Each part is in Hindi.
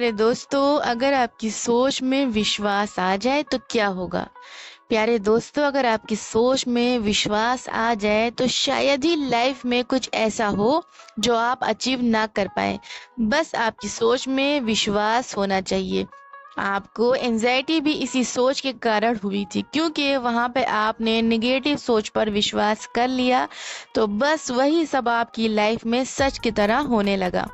प्यारे दोस्तों, अगर आपकी सोच में विश्वास आ जाए तो क्या होगा? प्यारे दोस्तों, अगर आपकी सोच में विश्वास आ जाए तो शायद ही लाइफ में कुछ ऐसा हो जो आप अचीव ना कर पाए। बस आपकी सोच में विश्वास होना चाहिए। आपको एंजाइटी भी इसी सोच के कारण हुई थी, क्योंकि वहां पे आपने निगेटिव सोच पर विश्वास कर लिया। तो बस वही सब आपकी लाइफ में सच की तरह होने लगा।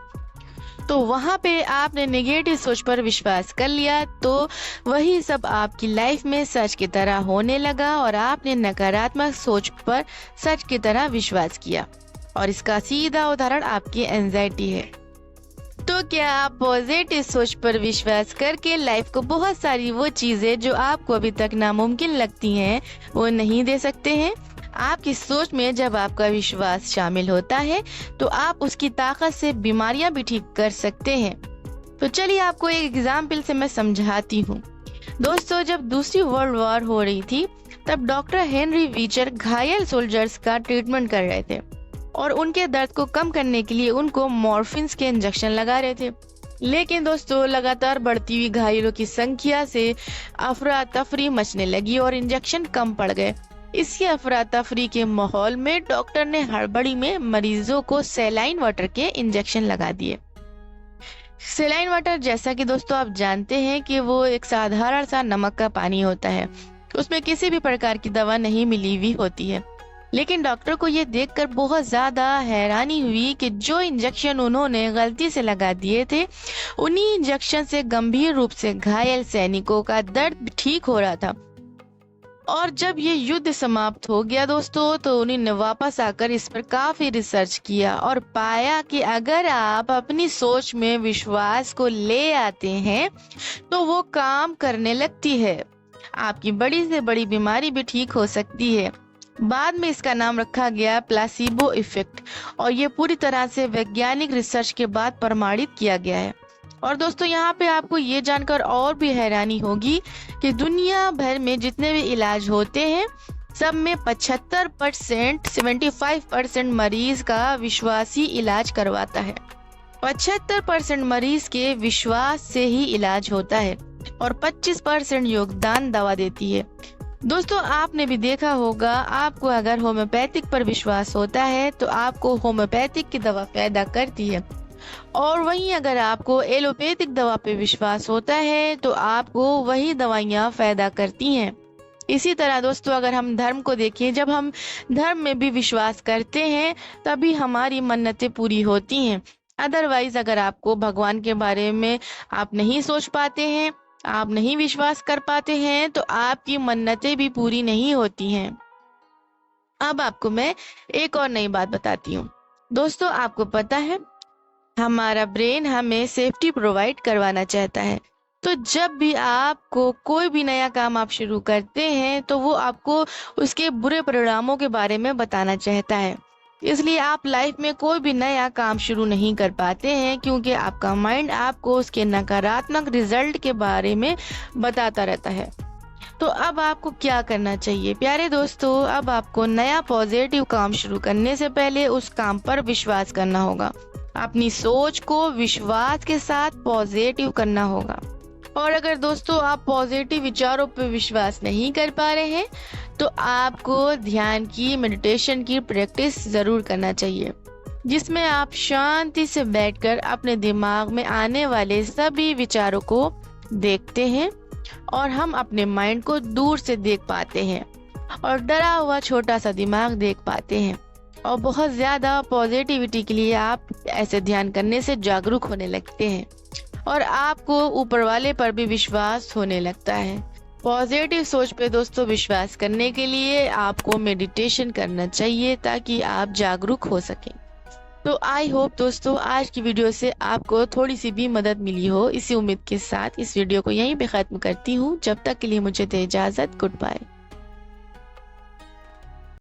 तो वहां पे आपने नेगेटिव सोच पर विश्वास कर लिया, तो वही सब आपकी लाइफ में सच की तरह होने लगा और आपने नकारात्मक सोच पर सच की तरह विश्वास किया। और इसका सीधा उदाहरण आपकी एंजाइटी है। तो क्या आप पॉजिटिव सोच पर विश्वास करके लाइफ को बहुत सारी वो चीजें जो आपको अभी तक नामुमकिन लगती हैं वो नहीं दे सकते हैं? आपकी सोच में जब आपका विश्वास शामिल होता है तो आप उसकी ताकत से बीमारियां भी ठीक कर सकते हैं। तो चलिए आपको एक एग्जाम्पल से मैं समझाती हूँ। दोस्तों, जब दूसरी वर्ल्ड वॉर हो रही थी तब डॉक्टर हेनरी वीचर घायल सोल्जर्स का ट्रीटमेंट कर रहे थे और उनके दर्द को कम करने के लिए उनको मॉर्फिन्स के इंजेक्शन लगा रहे थे। लेकिन दोस्तों, लगातार बढ़ती हुई घायलों की संख्या से अफरा तफरी मचने लगी और इंजेक्शन कम पड़ गए। इसी अफरा तफरी के माहौल में डॉक्टर ने हड़बड़ी में मरीजों को सैलाइन वाटर के इंजेक्शन लगा दिए। सैलाइन वाटर, जैसा कि दोस्तों आप जानते हैं कि वो एक साधारण सा नमक का पानी होता है। उसमें किसी भी प्रकार की दवा नहीं मिली हुई होती है। लेकिन डॉक्टर को ये देखकर बहुत ज्यादा हैरानी हुई कि जो इंजेक्शन उन्होंने गलती से लगा दिए थे, उन्हीं इंजेक्शन से गंभीर रूप से घायल सैनिकों का दर्द ठीक हो रहा था। और जब ये युद्ध समाप्त हो गया दोस्तों, तो उन्होंने वापस आकर इस पर काफी रिसर्च किया और पाया कि अगर आप अपनी सोच में विश्वास को ले आते हैं तो वो काम करने लगती है। आपकी बड़ी से बड़ी बीमारी भी ठीक हो सकती है। बाद में इसका नाम रखा गया प्लासिबो इफेक्ट और ये पूरी तरह से वैज्ञानिक रिसर्च के बाद प्रमाणित किया गया है। और दोस्तों, यहाँ पे आपको ये जानकर और भी हैरानी होगी कि दुनिया भर में जितने भी इलाज होते हैं सब में 75% 75% मरीज का विश्वास ही इलाज करवाता है। 75% मरीज के विश्वास से ही इलाज होता है और 25% योगदान दवा देती है। दोस्तों, आपने भी देखा होगा, आपको अगर होम्योपैथिक पर विश्वास होता है तो आपको होम्योपैथिक की दवा फायदा करती है, और वहीं अगर आपको एलोपैथिक दवा पे विश्वास होता है तो आपको वही दवाइयाँ फायदा करती हैं। इसी तरह दोस्तों, अगर हम धर्म को देखें, जब हम धर्म में भी विश्वास करते हैं तभी हमारी मन्नतें पूरी होती हैं। अदरवाइज अगर आपको भगवान के बारे में आप नहीं सोच पाते हैं, आप नहीं विश्वास कर पाते हैं, तो आपकी मन्नतें भी पूरी नहीं होती हैं। अब आपको मैं एक और नई बात बताती हूँ। दोस्तों, आपको पता है हमारा ब्रेन हमें सेफ्टी प्रोवाइड करवाना चाहता है। तो जब भी आपको कोई भी नया काम आप शुरू करते हैं तो वो आपको उसके बुरे परिणामों के बारे में बताना चाहता है। इसलिए आप लाइफ में कोई भी नया काम शुरू नहीं कर पाते हैं, क्योंकि आपका माइंड आपको उसके नकारात्मक रिजल्ट के बारे में बताता रहता है। तो अब आपको क्या करना चाहिए प्यारे दोस्तों? अब आपको नया पॉजिटिव काम शुरू करने से पहले उस काम पर विश्वास करना होगा। अपनी सोच को विश्वास के साथ पॉजिटिव करना होगा। और अगर दोस्तों आप पॉजिटिव विचारों पर विश्वास नहीं कर पा रहे हैं तो आपको ध्यान की, मेडिटेशन की प्रैक्टिस जरूर करना चाहिए, जिसमें आप शांति से बैठकर अपने दिमाग में आने वाले सभी विचारों को देखते हैं और हम अपने माइंड को दूर से देख पाते हैं और डरा हुआ छोटा सा दिमाग देख पाते हैं। और बहुत ज्यादा पॉजिटिविटी के लिए आप ऐसे ध्यान करने से जागरूक होने लगते हैं और आपको ऊपर वाले पर भी विश्वास होने लगता है। पॉजिटिव सोच पे दोस्तों विश्वास करने के लिए आपको मेडिटेशन करना चाहिए ताकि आप जागरूक हो सकें। तो आई होप दोस्तों आज की वीडियो से आपको थोड़ी सी भी मदद मिली हो। इसी उम्मीद के साथ इस वीडियो को यहीं पे खत्म करती हूँ। जब तक के लिए मुझे दे इजाजत। Good bye.